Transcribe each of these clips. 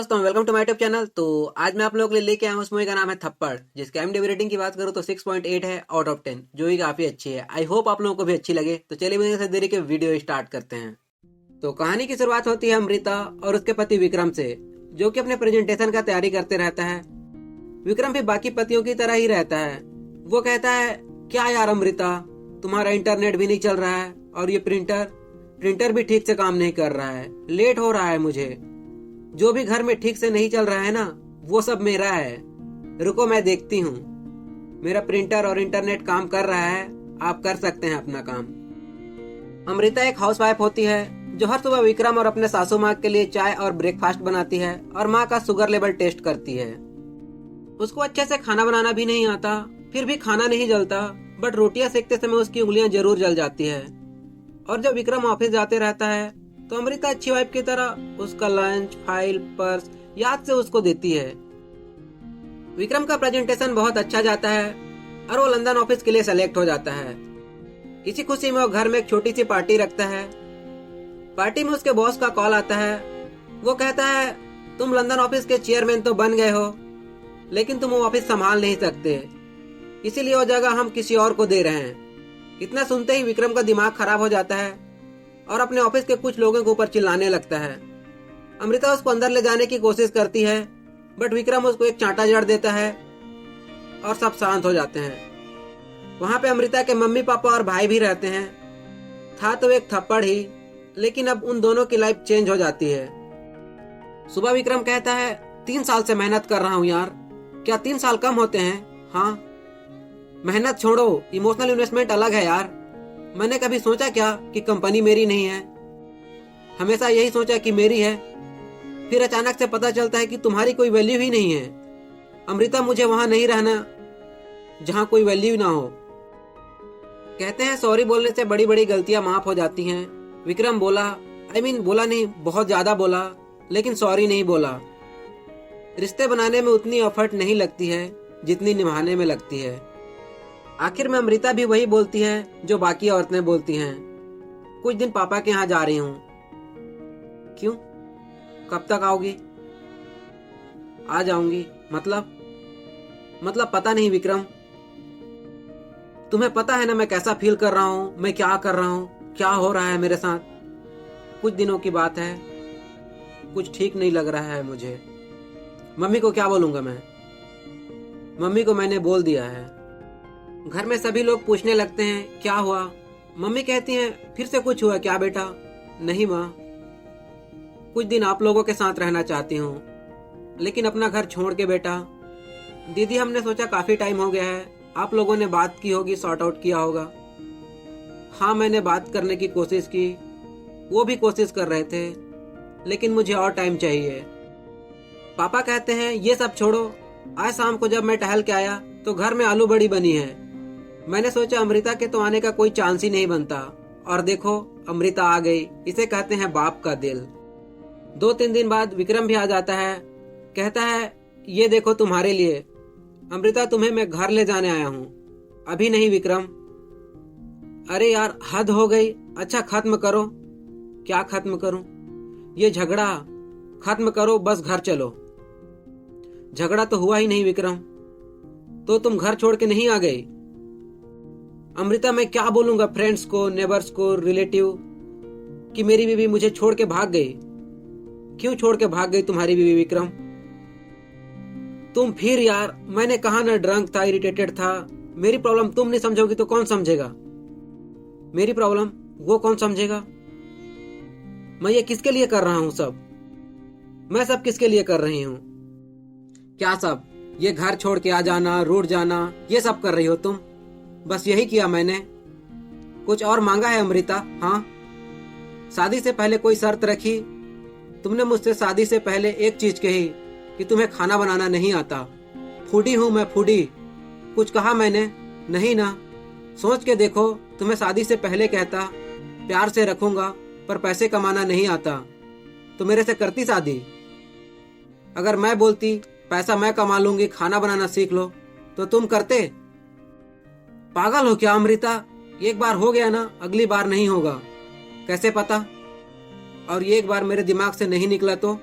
दोस्तों, welcome to my YouTube channel. तो आज मैं आप लोगों के लिए लेके आया हूँ। उस मूवी का नाम है थप्पड़, जिसकी IMDb रेटिंग की बात करूँ तो 6.8 है आउट ऑफ 10, जो कि काफी अच्छी है। आई होप आप लोगों को भी अच्छी लगे। तो चलिए बिना किसी देरी के वीडियो स्टार्ट करते हैं। तो कहानी की शुरुआत होती है अमृता और उसके पति विक्रम से, जो कि अपने प्रेजेंटेशन का तैयारी करते रहता है। विक्रम भी बाकी पतियों की तरह ही रहता है। वो कहता है, क्या यार अमृता, तुम्हारा इंटरनेट भी नहीं चल रहा है और ये प्रिंटर भी ठीक से काम नहीं कर रहा है, लेट हो रहा है मुझे। जो भी घर में ठीक से नहीं चल रहा है ना, वो सब मेरा है। रुको मैं देखती हूँ। मेरा प्रिंटर और इंटरनेट काम कर रहा है, आप कर सकते हैं अपना काम। अमृता एक हाउसवाइफ होती है जो हर सुबह विक्रम और अपने सासू माँ के लिए चाय और ब्रेकफास्ट बनाती है और माँ का शुगर लेवल टेस्ट करती है। उसको अच्छे से खाना बनाना भी नहीं आता, फिर भी खाना नहीं जलता, बट रोटियां सेकते समय उसकी उंगलियां जरूर जल जाती है। और जब विक्रम ऑफिस जाते रहता है तो अमृता अच्छी वाइफ की तरह उसका लंच, फाइल, पर्स याद से उसको देती है। विक्रम का प्रेजेंटेशन बहुत अच्छा जाता है और वो लंदन ऑफिस के लिए सेलेक्ट हो जाता है। इसी खुशी में वो घर में एक छोटी सी पार्टी रखता है। पार्टी में उसके बॉस का कॉल आता है। वो कहता है, तुम लंदन ऑफिस के चेयरमैन तो बन गए हो, लेकिन तुम वो ऑफिस संभाल नहीं सकते, इसीलिए वो जगह हम किसी और को दे रहे हैं। इतना सुनते ही विक्रम का दिमाग खराब हो जाता है और अपने ऑफिस के कुछ लोगों के ऊपर चिल्लाने लगता है। अमृता उसको अंदर ले जाने की कोशिश करती है, बट विक्रम उसको एक चांटा जड़ देता है और सब शांत हो जाते हैं। वहां पे अमृता के मम्मी पापा और भाई भी रहते हैं। था तो एक थप्पड़ ही, लेकिन अब उन दोनों की लाइफ चेंज हो जाती है। सुबह विक्रम कहता है, 3 साल से मेहनत कर रहा हूँ यार, क्या 3 साल कम होते हैं? हाँ, मेहनत छोड़ो, इमोशनल इन्वेस्टमेंट अलग है यार। मैंने कभी सोचा क्या कि कंपनी मेरी नहीं है? हमेशा यही सोचा कि मेरी है। फिर अचानक से पता चलता है कि तुम्हारी कोई वैल्यू ही नहीं है। अमृता, मुझे वहां नहीं रहना जहां कोई वैल्यू ना हो। कहते हैं सॉरी बोलने से बड़ी बड़ी गलतियां माफ हो जाती हैं। विक्रम बोला, बोला नहीं, बहुत ज्यादा बोला, लेकिन सॉरी नहीं बोला। रिश्ते बनाने में उतनी एफर्ट नहीं लगती है जितनी निभाने में लगती है। आखिर में अमृता भी वही बोलती है जो बाकी औरतें बोलती हैं, कुछ दिन पापा के यहाँ जा रही हूँ। क्यों? कब तक आओगी? आ जाऊंगी। मतलब पता नहीं विक्रम, तुम्हें पता है ना मैं कैसा फील कर रहा हूँ, मैं क्या कर रहा हूँ, क्या हो रहा है मेरे साथ। कुछ दिनों की बात है, कुछ ठीक नहीं लग रहा है मुझे। मम्मी को क्या बोलूंगा मैं? मम्मी को मैंने बोल दिया है। घर में सभी लोग पूछने लगते हैं, क्या हुआ? मम्मी कहती हैं, फिर से कुछ हुआ क्या बेटा? नहीं माँ, कुछ दिन आप लोगों के साथ रहना चाहती हूँ, लेकिन अपना घर छोड़ के बेटा। दीदी, हमने सोचा काफी टाइम हो गया है, आप लोगों ने बात की होगी, सॉर्ट आउट किया होगा। हाँ, मैंने बात करने की कोशिश की, वो भी कोशिश कर रहे थे, लेकिन मुझे और टाइम चाहिए। पापा कहते हैं, ये सब छोड़ो। आज शाम को जब मैं टहल के आया तो घर में आलू बड़ी बनी है। मैंने सोचा अमृता के तो आने का कोई चांस ही नहीं बनता, और देखो अमृता आ गई। इसे कहते हैं बाप का दिल। 2-3 दिन बाद विक्रम भी आ जाता है। कहता है, ये देखो तुम्हारे लिए। अमृता, तुम्हें मैं घर ले जाने आया हूँ। अभी नहीं विक्रम। अरे यार, हद हो गई। अच्छा खत्म करो। क्या खत्म करूं? ये झगड़ा खत्म करो, बस घर चलो। झगड़ा तो हुआ ही नहीं विक्रम, तो तुम घर छोड़ के नहीं आ गई? अमृता, मैं क्या बोलूंगा फ्रेंड्स को, नेबर्स को, रिलेटिव कि मेरी बीवी मुझे छोड़ के भाग गई। क्यों छोड़ के भाग गई तुम्हारी बीवी विक्रम? तुम फिर यार, मैंने कहा ना ड्रंक था, इरिटेटेड था। मेरी प्रॉब्लम तुम नहीं समझोगी तो कौन समझेगा? मेरी प्रॉब्लम वो कौन समझेगा? मैं ये किसके लिए कर रहा हूँ सब? मैं सब किसके लिए कर रही हूँ? क्या सब? ये घर छोड़ के आ जाना, रूठ जाना, ये सब कर रही हो तुम? बस यही किया मैंने? कुछ और मांगा है अमृता? हाँ, शादी से पहले कोई शर्त रखी? तुमने मुझसे शादी से पहले एक चीज कही कि तुम्हें खाना बनाना नहीं आता। फूडी हूं मैं, फूडी। कुछ कहा मैंने? नहीं ना। सोच के देखो, तुम्हें शादी से पहले कहता प्यार से रखूंगा पर पैसे कमाना नहीं आता, तो मेरे से करती शादी? अगर मैं बोलती पैसा मैं कमा लूंगी, खाना बनाना सीख लो, तो तुम करते? पागल हो क्या अमृता? एक बार हो गया ना, अगली बार नहीं होगा। कैसे पता? और ये एक बार मेरे दिमाग से नहीं निकला तो?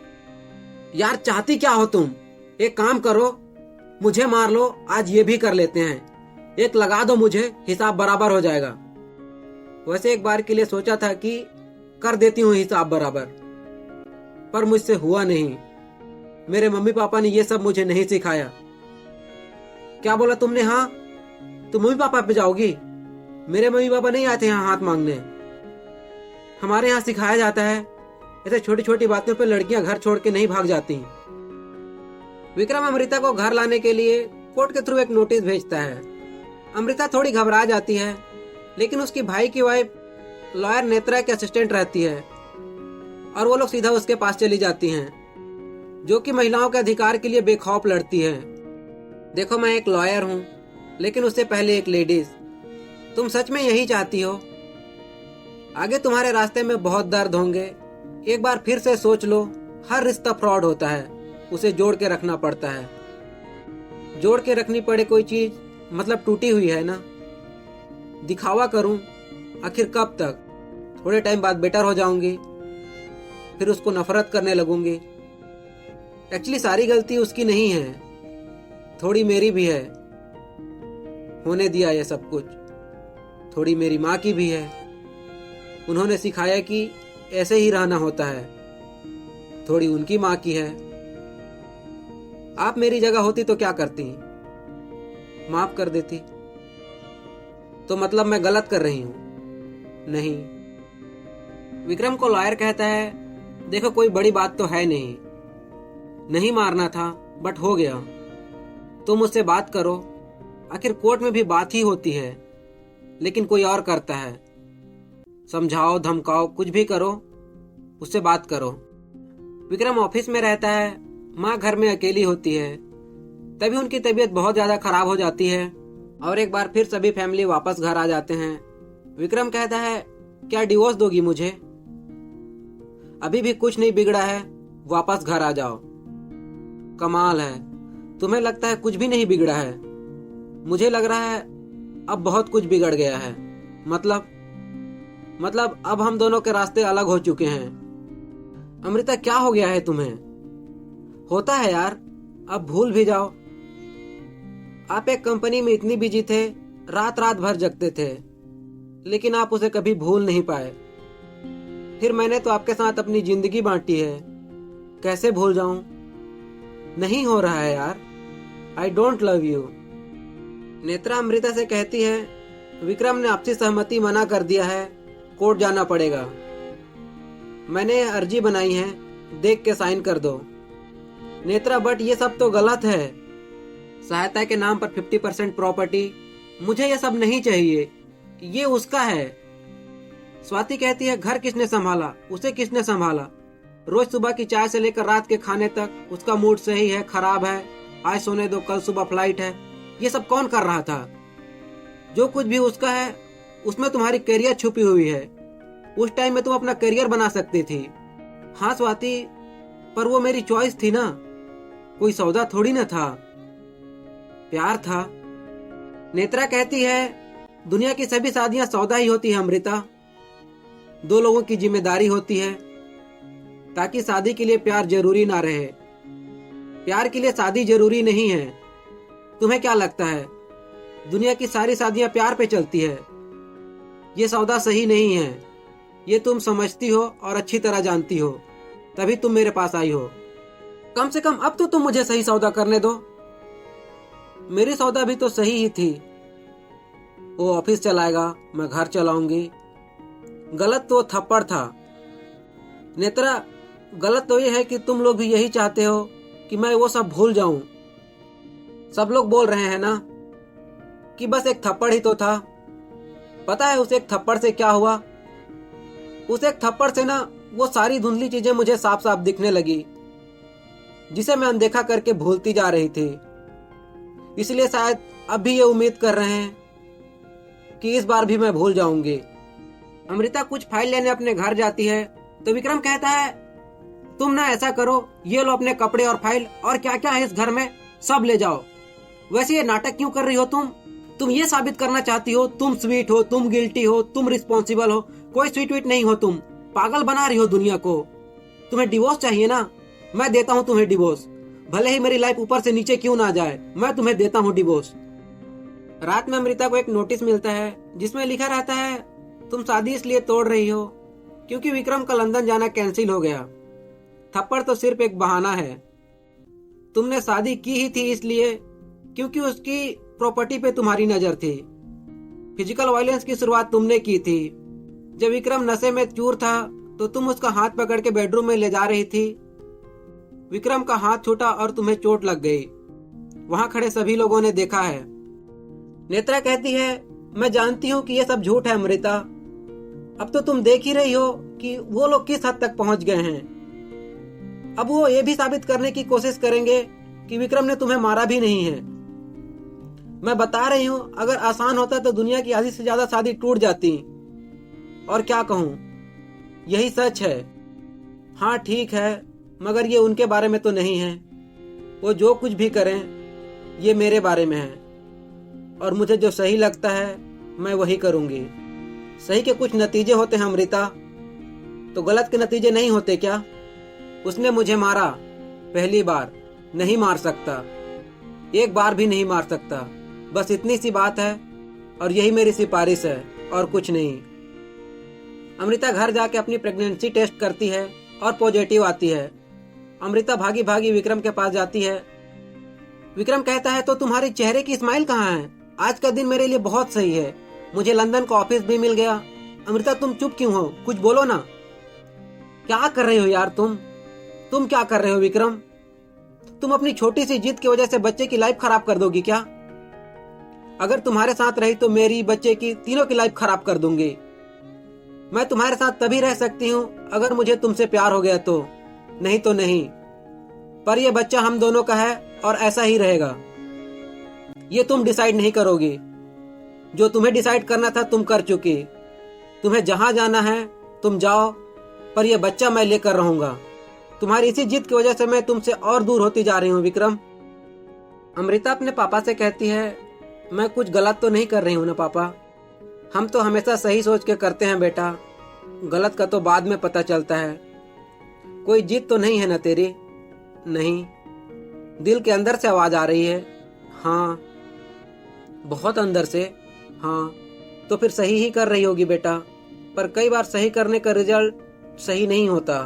यार चाहती क्या हो तुम? एक काम करो, मुझे मार लो, आज ये भी कर लेते हैं। एक लगा दो मुझे, हिसाब बराबर हो जाएगा। वैसे एक बार के लिए सोचा था कि कर देती हूँ हिसाब बराबर, पर मुझसे हुआ नहीं। मेरे मम्मी पापा ने ये सब मुझे नहीं सिखाया। क्या बोला तुमने? हाँ, तुम मम्मी पापा पे जाओगी? मेरे मम्मी पापा नहीं आते यहाँ हाथ मांगने। हमारे यहाँ सिखाया जाता है ऐसे छोटी छोटी बातों पे लड़कियां घर छोड़ के नहीं भाग जाती। विक्रम अमृता को घर लाने के लिए कोर्ट के थ्रू एक नोटिस भेजता है। अमृता थोड़ी घबरा जाती है, लेकिन उसकी भाई की वाइफ लॉयर नेत्रा के असिस्टेंट रहती है और वो लोग सीधा उसके पास चली जाती हैं, जो कि महिलाओं के अधिकार के लिए बेखौफ लड़ती है। देखो, मैं एक लॉयर हूँ, लेकिन उससे पहले एक लेडीज। तुम सच में यही चाहती हो? आगे तुम्हारे रास्ते में बहुत दर्द होंगे। एक बार फिर से सोच लो, हर रिश्ता फ्रॉड होता है, उसे जोड़ के रखना पड़ता है। जोड़ के रखनी पड़े कोई चीज, मतलब टूटी हुई है ना। दिखावा करूं, आखिर कब तक? थोड़े टाइम बाद बेटर हो जाऊंगी, फिर उसको नफरत करने लगूंगी। एक्चुअली सारी गलती उसकी नहीं है, थोड़ी मेरी भी है। होने दिया ये सब कुछ। थोड़ी मेरी माँ की भी है, उन्होंने सिखाया कि ऐसे ही रहना होता है। थोड़ी उनकी माँ की है। आप मेरी जगह होती तो क्या करती? माफ कर देती। तो मतलब मैं गलत कर रही हूं? नहीं। विक्रम को लॉयर कहता है, देखो कोई बड़ी बात तो है नहीं मारना था, बट हो गया। तुम मुझसे बात करो, आखिर कोर्ट में भी बात ही होती है, लेकिन कोई और करता है। समझाओ, धमकाओ, कुछ भी करो, उससे बात करो। विक्रम ऑफिस में रहता है, माँ घर में अकेली होती है। तभी उनकी तबीयत बहुत ज्यादा खराब हो जाती है और एक बार फिर सभी फैमिली वापस घर आ जाते हैं। विक्रम कहता है, क्या डिवोर्स दोगी मुझे? अभी भी कुछ नहीं बिगड़ा है, वापस घर आ जाओ। कमाल है, तुम्हें लगता है कुछ भी नहीं बिगड़ा है, मुझे लग रहा है अब बहुत कुछ बिगड़ गया है। मतलब अब हम दोनों के रास्ते अलग हो चुके हैं। अमृता, क्या हो गया है तुम्हें? होता है यार, अब भूल भी जाओ। आप एक कंपनी में इतनी बिजी थे, रात रात भर जगते थे, लेकिन आप उसे कभी भूल नहीं पाए। फिर मैंने तो आपके साथ अपनी जिंदगी बांटी है, कैसे भूल जाऊं? नहीं हो रहा है यार, I don't love you. Netra Amrita से कहती है, विक्रम ने आपसी सहमति मना कर दिया है, कोर्ट जाना पड़ेगा। मैंने अर्जी बनाई है, देख के साइन कर दो। नेत्रा, बट ये सब तो गलत है। सहायता के नाम पर 50% प्रॉपर्टी, मुझे ये सब नहीं चाहिए, ये उसका है। स्वाति कहती है, घर किसने संभाला, उसे किसने संभाला? रोज सुबह की चाय से लेकर रात के खाने तक उसका मूड सही है, खराब है, आज सोने दो, कल सुबह फ्लाइट है, ये सब कौन कर रहा था? जो कुछ भी उसका है, उसमें तुम्हारी करियर छुपी हुई है। उस टाइम में तुम अपना करियर बना सकती थी। हाँ स्वाति, पर वो मेरी चॉइस थी ना, कोई सौदा थोड़ी ना था, प्यार था। नेत्रा कहती है, दुनिया की सभी शादियां सौदा ही होती है अमृता। दो लोगों की जिम्मेदारी होती है, ताकि शादी के लिए प्यार जरूरी ना रहे। प्यार के लिए शादी जरूरी नहीं है। तुम्हें क्या लगता है, दुनिया की सारी शादियां प्यार पे चलती है? ये सौदा सही नहीं है, ये तुम समझती हो और अच्छी तरह जानती हो, तभी तुम मेरे पास आई हो। कम से कम अब तो तुम मुझे सही सौदा करने दो। मेरी सौदा भी तो सही ही थी। वो ऑफिस चलाएगा, मैं घर चलाऊंगी। गलत तो थप्पड़ था। नेत्रा, गलत तो ये है कि तुम लोग भी यही चाहते हो कि मैं वो सब भूल जाऊं। सब लोग बोल रहे हैं ना कि बस एक थप्पड़ ही तो था। पता है उस एक थप्पड़ से क्या हुआ? उस एक थप्पड़ से ना वो सारी धुंधली चीजें मुझे साफ साफ दिखने लगी, जिसे मैं अनदेखा करके भूलती जा रही थी। इसलिए शायद अब भी ये उम्मीद कर रहे हैं कि इस बार भी मैं भूल जाऊंगी। अमृता कुछ फाइल लेने अपने घर जाती है तो विक्रम कहता है, तुम ना ऐसा करो, ये लो अपने कपड़े और फाइल और क्या क्या है इस घर में सब ले जाओ। वैसे ये नाटक क्यों कर रही हो तुम ये साबित करना चाहती हो तुम स्वीट हो, तुम गिल्टी हो, तुम रिस्पॉन्सिबल हो। कोई स्वीट वीट नहीं हो, तुम पागल बना रही हो दुनिया को। तुम्हें डिवोर्स चाहिए ना, मैं देता हूँ तुम्हें डिवोर्स, भले ही मेरी लाइफ ऊपर से नीचे क्यों ना जाए, मैं तुम्हें देता हूँ डिवोर्स। रात में अमृता को एक नोटिस मिलता है जिसमें लिखा रहता है, तुम शादी इसलिए तोड़ रही हो क्योंकि विक्रम का लंदन जाना कैंसिल हो गया। थप्पड़ तो सिर्फ एक बहाना है। तुमने शादी की ही थी इसलिए क्योंकि उसकी प्रॉपर्टी पे तुम्हारी नजर थी। फिजिकल वायलेंस की शुरुआत तुमने की थी। जब विक्रम नशे में चूर था तो तुम उसका हाथ पकड़ के बेडरूम में ले जा रही थी। विक्रम का हाथ छूटा और तुम्हें चोट लग गई। वहां खड़े सभी लोगों ने देखा है। नेत्रा कहती है, मैं जानती हूँ कि ये सब झूठ है अमृता। अब तो तुम देख ही रही हो कि वो लोग किस हद तक पहुंच गए हैं। अब वो ये भी साबित करने की कोशिश करेंगे कि विक्रम ने तुम्हें मारा भी नहीं है। मैं बता रही हूँ, अगर आसान होता तो दुनिया की आधी से ज्यादा शादी टूट जाती। और क्या कहूँ, यही सच है। हाँ ठीक है, मगर ये उनके बारे में तो नहीं है। वो जो कुछ भी करें ये मेरे बारे में है, और मुझे जो सही लगता है मैं वही करूंगी। सही के कुछ नतीजे होते हैं अमृता, तो गलत के नतीजे नहीं होते क्या? उसने मुझे मारा पहली बार, नहीं मार सकता, एक बार भी नहीं मार सकता। बस इतनी सी बात है और यही मेरी सिफारिश है और कुछ नहीं। अमृता घर जाके अपनी प्रेगनेंसी टेस्ट करती है और पॉजिटिव आती है। अमृता भागी भागी विक्रम के पास जाती है। विक्रम कहता है, तो तुम्हारे चेहरे की स्माइल कहाँ है? आज का दिन मेरे लिए बहुत सही है, मुझे लंदन का ऑफिस भी मिल गया। अमृता तुम चुप क्यों हो? कुछ बोलो ना। क्या कर रहे हो यार तुम क्या कर रहे हो विक्रम? तुम अपनी छोटी सी जिद की वजह से बच्चे की लाइफ खराब कर दोगी क्या? अगर तुम्हारे साथ रही तो मेरी, बच्चे की, तीनों की लाइफ खराब कर दूंगी। मैं तुम्हारे साथ तभी रह सकती हूँ अगर मुझे तुमसे प्यार हो गया तो, नहीं तो नहीं। पर यह बच्चा हम दोनों का है और ऐसा ही रहेगा। ये तुम डिसाइड नहीं करोगी। जो तुम्हें डिसाइड करना था तुम कर चुकी। तुम्हें जहां जाना है तुम जाओ, पर यह बच्चा मैं लेकर रहूंगा। तुम्हारी इसी जिद की वजह से मैं तुमसे और दूर होती जा रही हूँ विक्रम। अमृता अपने पापा से कहती है, मैं कुछ गलत तो नहीं कर रही हूँ ना पापा? हम तो हमेशा सही सोच के करते हैं बेटा, गलत का तो बाद में पता चलता है। कोई जिद तो नहीं है ना तेरी? नहीं। दिल के अंदर से आवाज आ रही है? हाँ, बहुत अंदर से। हाँ, तो फिर सही ही कर रही होगी बेटा, पर कई बार सही करने का रिजल्ट सही नहीं होता।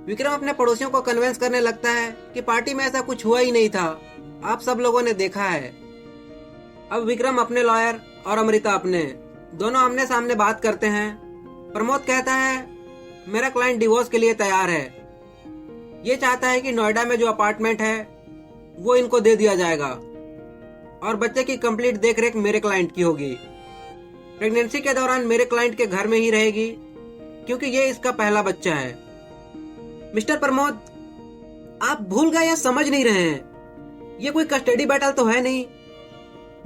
विक्रम अपने पड़ोसियों को कन्विंस करने लगता है कि पार्टी में ऐसा कुछ हुआ ही नहीं था, आप सब लोगों ने देखा है। अब विक्रम अपने लॉयर और अमृता अपने, दोनों आमने सामने बात करते हैं। प्रमोद कहता है, मेरा क्लाइंट डिवोर्स के लिए तैयार है। ये चाहता है कि नोएडा में जो अपार्टमेंट है वो इनको दे दिया जाएगा और बच्चे की कंप्लीट देखरेख मेरे क्लाइंट की होगी। प्रेगनेंसी के दौरान मेरे क्लाइंट के घर में ही रहेगी क्योंकि ये इसका पहला बच्चा है। मिस्टर प्रमोद, आप भूल गए या समझ नहीं रहे हैं? ये कोई कस्टडी बैटल तो है नहीं।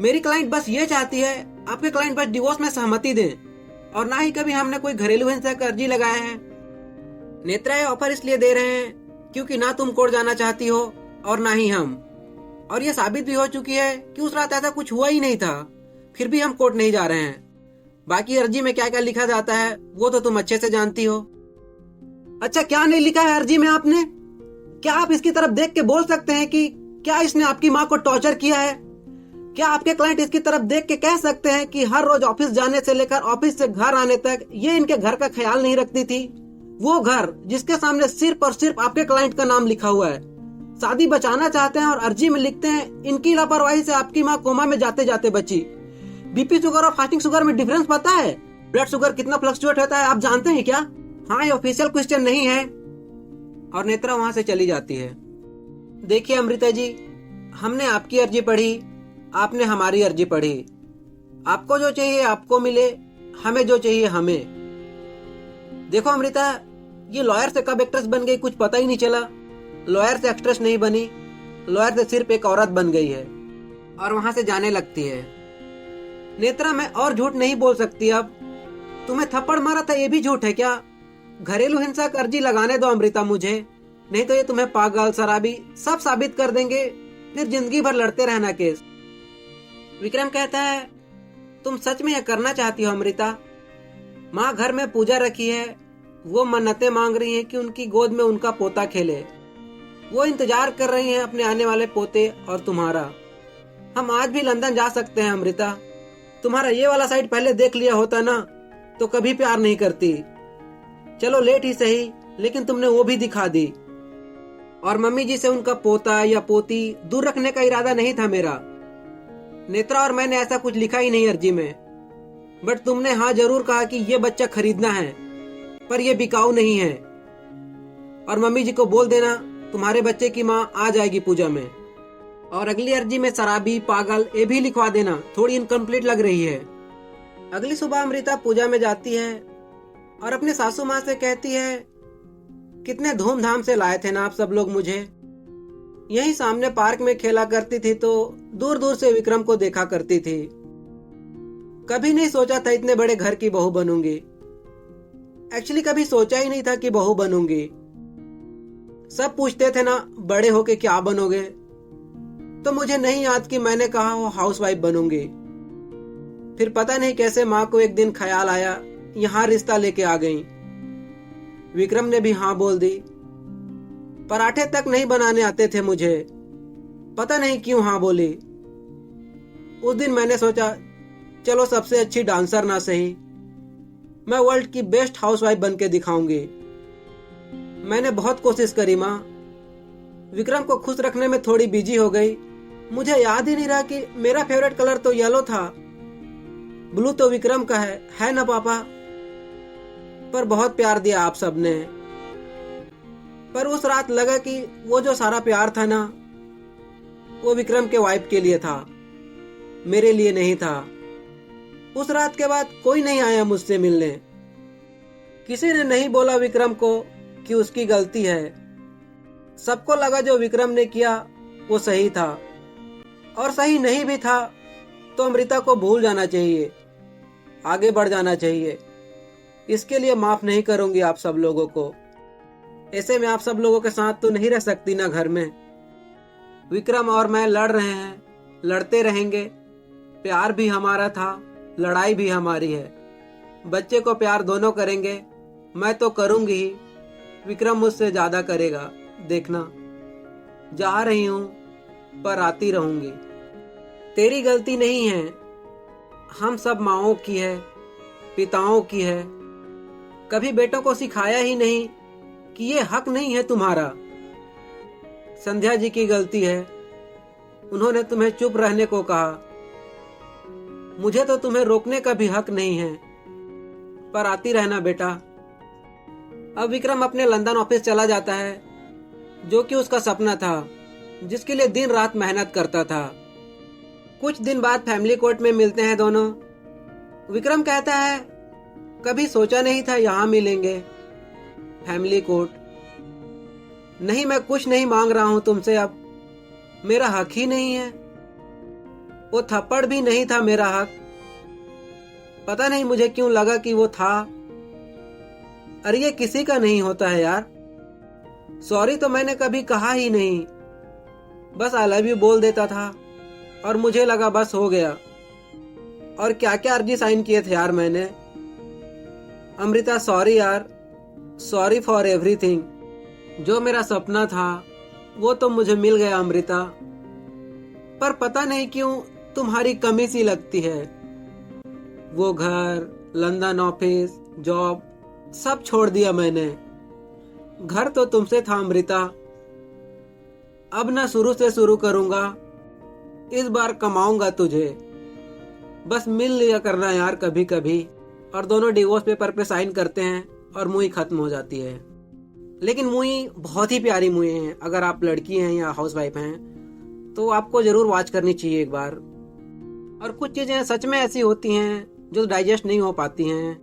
मेरी क्लाइंट बस ये चाहती है आपके क्लाइंट बस डिवोर्स में सहमति दें, और ना ही कभी हमने कोई घरेलू हिंसा का अर्जी लगाया है। नेत्रा ये ऑफर इसलिए दे रहे हैं क्योंकि ना तुम कोर्ट जाना चाहती हो और ना ही हम, और ये साबित भी हो चुकी है कि उस रात ऐसा कुछ हुआ ही नहीं था, फिर भी हम कोर्ट नहीं जा रहे हैं। बाकी अर्जी में क्या क्या लिखा जाता है वो तो तुम अच्छे से जानती हो। अच्छा, क्या नहीं लिखा है अर्जी में आपने? क्या आप इसकी तरफ देख के बोल सकते हैं कि क्या इसने आपकी माँ को टॉर्चर किया है? क्या आपके क्लाइंट इसकी तरफ देख के कह सकते हैं कि हर रोज ऑफिस जाने से लेकर ऑफिस से घर आने तक ये इनके घर का ख्याल नहीं रखती थी? वो घर जिसके सामने सिर्फ और सिर्फ आपके क्लाइंट का नाम लिखा हुआ है। शादी बचाना चाहते हैं और अर्जी में लिखते हैं, इनकी लापरवाही से आपकी माँ कोमा में जाते जाते बची। बीपी शुगर और फास्टिंग शुगर में डिफरेंस पता है? ब्लड शुगर कितना फ्लक्चुएट होता है आप जानते हैं क्या? हाँ, ये ऑफिशियल क्वेश्चन नहीं है। और नेत्रा वहां से चली जाती है। देखिए अमृता जी, हमने आपकी अर्जी पढ़ी, आपने हमारी अर्जी पढ़ी। आपको जो चाहिए आपको मिले, हमें जो चाहिए हमें। देखो अमृता, ये लॉयर से कब एक्ट्रेस बन गई कुछ पता ही नहीं चला। लॉयर से एक्ट्रेस नहीं बनी, लॉयर से सिर्फ एक औरत बन गई है और वहां से जाने लगती है। नेत्रा, मैं और झूठ नहीं बोल सकती अब। तुम्हें थप्पड़ मारा था ये भी झूठ है क्या? घरेलू हिंसा की अर्जी लगाने दो अमृता मुझे, नहीं तो ये तुम्हें पागल, शराबी सब साबित कर देंगे, फिर जिंदगी भर लड़ते रहना केस। विक्रम कहता है, तुम सच में यह करना चाहती हो अमृता? माँ घर में पूजा रखी है, वो मन्नतें मांग रही हैं कि उनकी गोद में उनका पोता खेले, वो इंतजार कर रही हैं अपने आने वाले पोते और तुम्हारा। हम आज भी लंदन जा सकते हैं अमृता। तुम्हारा ये वाला साइड पहले देख लिया होता ना तो कभी प्यार नहीं करती। चलो लेट ही सही, लेकिन तुमने वो भी दिखा दी। और मम्मी जी से उनका पोता या पोती दूर रखने का इरादा नहीं था मेरा। नेत्रा और मैंने ऐसा कुछ लिखा ही नहीं अर्जी में। बट तुमने हाँ जरूर कहा कि ये बच्चा खरीदना है, पर ये बिकाऊ नहीं है। और मम्मी जी को बोल देना तुम्हारे बच्चे की माँ आ जाएगी पूजा में। और अगली अर्जी में शराबी, पागल ये भी लिखवा देना, थोड़ी इनकम्प्लीट लग रही है। अगली सुबह अमृता पूजा में जाती है और अपने सासू माँ से कहती है, कितने धूमधाम से लाए थे ना आप सब लोग मुझे। यहीं सामने पार्क में खेला करती थी तो दूर दूर से विक्रम को देखा करती थी। कभी नहीं सोचा था इतने बड़े घर की बहू बनूंगी। एक्चुअली कभी सोचा ही नहीं था कि बहू बनूंगी। सब पूछते थे ना बड़े होके क्या बनोगे, तो मुझे नहीं याद कि मैंने कहा वो हाउसवाइफ बनूंगी। फिर पता नहीं कैसे माँ को एक दिन ख्याल आया, यहाँ रिश्ता लेके आ गई। विक्रम ने भी हाँ बोल दी। पराठे तक नहीं बनाने आते थे मुझे, पता नहीं क्यों हाँ बोली। उस दिन मैंने सोचा चलो सबसे अच्छी डांसर ना सही, मैं वर्ल्ड की बेस्ट हाउसवाइफ बन के दिखाऊंगी। मैंने बहुत कोशिश करी माँ। विक्रम को खुश रखने में थोड़ी बिजी हो गई। मुझे याद ही नहीं रहा कि मेरा फेवरेट कलर तो येलो था, ब्लू तो विक्रम का है ना पापा। पर बहुत प्यार दिया आप सबने। पर उस रात लगा कि वो जो सारा प्यार था ना वो विक्रम के वाइफ के लिए था, मेरे लिए नहीं था। उस रात के बाद कोई नहीं आया मुझसे मिलने। किसी ने नहीं बोला विक्रम को कि उसकी गलती है। सबको लगा जो विक्रम ने किया वो सही था, और सही नहीं भी था तो अमृता को भूल जाना चाहिए, आगे बढ़ जाना चाहिए। इसके लिए माफ नहीं करूंगी आप सब लोगों को। ऐसे में आप सब लोगों के साथ तो नहीं रह सकती ना घर में। विक्रम और मैं लड़ रहे हैं, लड़ते रहेंगे। प्यार भी हमारा था, लड़ाई भी हमारी है। बच्चे को प्यार दोनों करेंगे, मैं तो करूंगी ही, विक्रम मुझसे ज्यादा करेगा, देखना। जा रही हूं पर आती रहूंगी। तेरी गलती नहीं है, हम सब माओं की है, पिताओं की है। कभी बेटों को सिखाया ही नहीं कि ये हक नहीं है तुम्हारा। संध्या जी की गलती है, उन्होंने तुम्हें चुप रहने को कहा। मुझे तो तुम्हें रोकने का भी हक नहीं है, पर आती रहना बेटा। अब विक्रम अपने लंदन ऑफिस चला जाता है, जो कि उसका सपना था, जिसके लिए दिन रात मेहनत करता था। कुछ दिन बाद फैमिली कोर्ट में मिलते हैं दोनों। विक्रम कहता है, कभी सोचा नहीं था यहाँ मिलेंगे। फैमिली कोर्ट, नहीं मैं कुछ नहीं मांग रहा हूं तुमसे, अब मेरा हक ही नहीं है। वो थप्पड़ भी नहीं था मेरा हक। पता नहीं मुझे क्यों लगा कि वो था। अरे ये किसी का नहीं होता है यार। सॉरी तो मैंने कभी कहा ही नहीं, बस आई लव यू बोल देता था और मुझे लगा बस हो गया। और क्या क्या अर्जी साइन किए थे यार मैंने। अमृता सॉरी यार, सॉरी फॉर एवरीथिंग। जो मेरा सपना था वो तो मुझे मिल गया अमृता, पर पता नहीं क्यों तुम्हारी कमी सी लगती है। वो घर, लंदन ऑफिस, जॉब सब छोड़ दिया मैंने। घर तो तुमसे था अमृता। अब ना शुरू से शुरू करूंगा, इस बार कमाऊंगा तुझे। बस मिल लिया करना यार कभी कभी। और दोनों डिवोर्स पेपर पे साइन करते हैं और मूवी खत्म हो जाती है। लेकिन मूवी बहुत ही प्यारी मूवी है। अगर आप लड़की हैं या हाउसवाइफ हैं तो आपको जरूर वॉच करनी चाहिए एक बार। और कुछ चीजें सच में ऐसी होती हैं जो डाइजेस्ट नहीं हो पाती हैं।